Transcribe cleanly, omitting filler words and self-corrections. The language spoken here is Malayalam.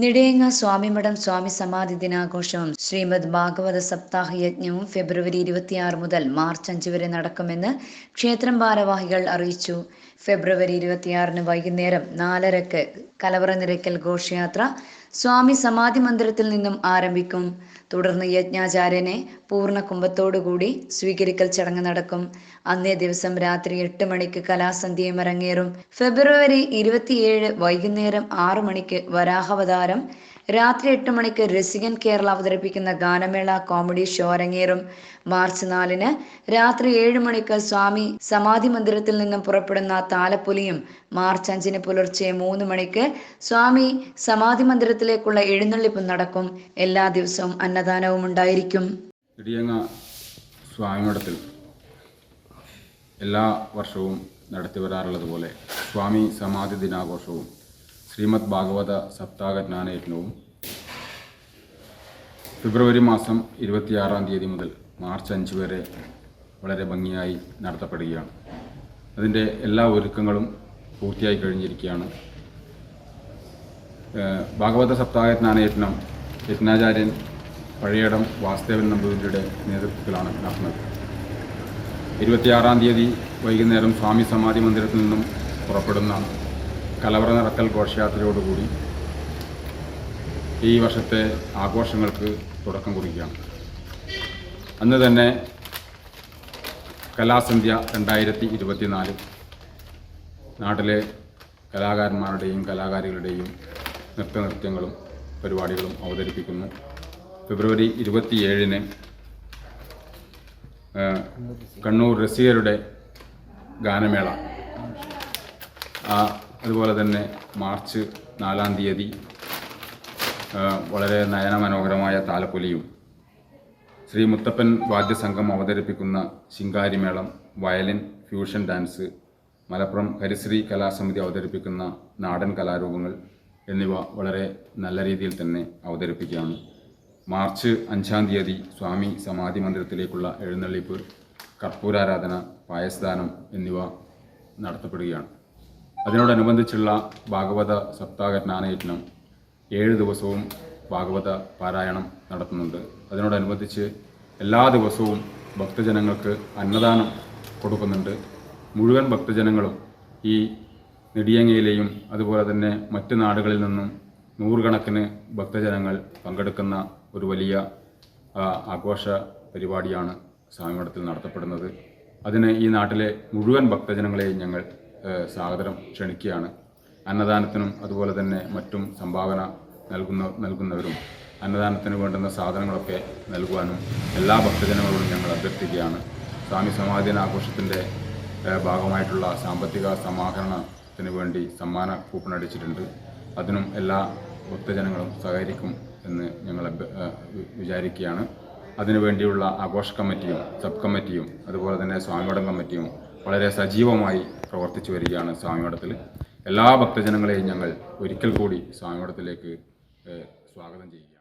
നെടിയങ്ങ സ്വാമിമഠം സ്വാമി സമാധി ദിനാഘോഷവും ശ്രീമദ് ഭാഗവത സപ്താഹ യജ്ഞവും ഫെബ്രുവരി 26 മുതൽ മാർച്ച് 5 വരെ നടക്കുമെന്ന് ക്ഷേത്രം ഭാരവാഹികൾ അറിയിച്ചു. ഫെബ്രുവരി 26 വൈകുന്നേരം 4:30-ക്ക് കലവറ നിറയ്ക്കൽ ഘോഷയാത്ര സ്വാമി സമാധി മന്ദിരത്തിൽ നിന്നും ആരംഭിക്കും. തുടർന്ന് യജ്ഞാചാര്യനെ പൂർണ്ണ കുംഭത്തോടുകൂടി സ്വീകരിക്കൽ ചടങ്ങ് നടക്കും. അന്നേ ദിവസം രാത്രി 8 മണിക്ക് കലാസന്ധ്യയും അരങ്ങേറും. ഫെബ്രുവരി 27 വൈകുന്നേരം 6 മണിക്ക് വരാഹാവതാരം, രാത്രി 8 മണിക്ക് രസികൻ കേരള അവതരിപ്പിക്കുന്ന ഗാനമേള കോമഡി ഷോ അരങ്ങേറും. മാർച്ച് 4-ന് രാത്രി 7 മണിക്ക് സ്വാമി സമാധി മന്ദിരത്തിൽ നിന്നും പുറപ്പെടുന്ന താലപ്പൊലിയും, മാർച്ച് 5-ന് പുലർച്ചെ 3 മണിക്ക് സ്വാമി സമാധി മന്ദിരത്തിലേക്കുള്ള എഴുന്നള്ളിപ്പും നടക്കും. എല്ലാ ദിവസവും അന്നദാനവും ഉണ്ടായിരിക്കും. നെടിയങ്ങ സ്വാമിമഠത്തിൽ എല്ലാ വർഷവും നടത്തിവരാറുള്ളതുപോലെ സ്വാമി സമാധി ദിനാഘോഷവും ശ്രീമദ് ഭാഗവത സപ്താഹ ജ്ഞാനയജ്ഞവും ഫെബ്രുവരി മാസം 26-ാം തീയതി മുതൽ മാർച്ച് 5 വരെ വളരെ ഭംഗിയായി നടത്തപ്പെടുകയാണ്. അതിൻ്റെ എല്ലാ ഒരുക്കങ്ങളും പൂർത്തിയായി കഴിഞ്ഞിരിക്കുകയാണ്. ഭാഗവത സപ്താഹ ജ്ഞാനയജ്ഞം യജ്ഞാചാര്യൻ പഴയടം വാസുദേവൻ നമ്പൂതിരിയുടെ നേതൃത്വത്തിലാണ് നടന്നത്. 26-ാം തീയതി വൈകുന്നേരം സ്വാമി സമാധി മന്ദിരത്തിൽ നിന്നും പുറപ്പെടുന്ന കലവറ നിറക്കൽ ഘോഷയാത്രയോടുകൂടി ഈ വർഷത്തെ ആഘോഷങ്ങൾക്ക് തുടക്കം കുറിക്കുകയാണ്. അന്ന് തന്നെ കലാസന്ധ്യ 2024 നാട്ടിലെ കലാകാരന്മാരുടെയും കലാകാരികളുടെയും നൃത്യങ്ങളും പരിപാടികളും അവതരിപ്പിക്കുന്നു. ഫെബ്രുവരി 27-ന് കണ്ണൂർ രസികരുടെ ഗാനമേള, അതുപോലെ തന്നെ മാർച്ച് 4-ാം തീയതി വളരെ നയനമനോഹരമായ താലപ്പൊലിയും, ശ്രീ മുത്തപ്പൻ വാദ്യസംഘം അവതരിപ്പിക്കുന്ന ശിങ്കാരിമേളം, violin, fusion dance, Malappuram Harisree Kalasamithi അവതരിപ്പിക്കുന്ന നാടൻ കലാരൂപങ്ങൾ എന്നിവ വളരെ നല്ല രീതിയിൽ തന്നെ അവതരിപ്പിക്കുകയാണ്. മാർച്ച് 5-ാം തീയതി സ്വാമി സമാധി മന്ദിരത്തിലേക്കുള്ള എഴുന്നള്ളിപ്പ്, കർപ്പൂരാരാധന, പായസദാനം എന്നിവ നടത്തപ്പെടുകയാണ്. അതിനോടനുബന്ധിച്ചുള്ള ഭാഗവത സപ്താഹ ജ്ഞാനയജ്ഞം 7 ദിവസവും ഭാഗവത പാരായണം നടത്തുന്നുണ്ട്. അതിനോടനുബന്ധിച്ച് എല്ലാ ദിവസവും ഭക്തജനങ്ങൾക്ക് അന്നദാനം കൊടുക്കുന്നുണ്ട്. മുഴുവൻ ഭക്തജനങ്ങളും ഈ നെടിയങ്ങയിലെയും അതുപോലെ തന്നെ മറ്റ് നാടുകളിൽ നിന്നും നൂറുകണക്കിന് ഭക്തജനങ്ങൾ പങ്കെടുക്കുന്ന ഒരു വലിയ ആഘോഷ പരിപാടിയാണ് സ്വാമിമഠത്തിൽ നടത്തപ്പെടുന്നത്. അതിന് ഈ നാട്ടിലെ മുഴുവൻ ഭക്തജനങ്ങളെയും ഞങ്ങൾ സാദരം ക്ഷണിക്കുകയാണ്. അന്നദാനത്തിനും അതുപോലെ തന്നെ മറ്റും സംഭാവന നൽകുന്നവരും അന്നദാനത്തിന് വേണ്ടുന്ന സാധനങ്ങളൊക്കെ നൽകുവാനും എല്ലാ ഭക്തജനങ്ങളോടും ഞങ്ങൾ അഭ്യർത്ഥിക്കുകയാണ്. സ്വാമി സമാധി ആഘോഷത്തിൻ്റെ ഭാഗമായിട്ടുള്ള സാമ്പത്തിക സമാഹരണത്തിന് വേണ്ടി സമ്മാന കൂപ്പൺ അടിച്ചിട്ടുണ്ട്. അതിനും എല്ലാ ഭക്തജനങ്ങളും സഹകരിക്കും എന്ന് ഞങ്ങൾ വിചാരിക്കുകയാണ്. അതിനുവേണ്ടിയുള്ള ആഘോഷ കമ്മിറ്റിയും സബ് കമ്മിറ്റിയും അതുപോലെ തന്നെ സ്വാമിമഠം കമ്മിറ്റിയും വളരെ സജീവമായി പ്രവർത്തിച്ചു വരികയാണ്. സ്വാമിമഠത്തിൽ എല്ലാ ഭക്തജനങ്ങളെയും ഞങ്ങൾ ഒരിക്കൽ കൂടി സ്വാമിമഠത്തിലേക്ക് സ്വാഗതം ചെയ്യുകയാണ്.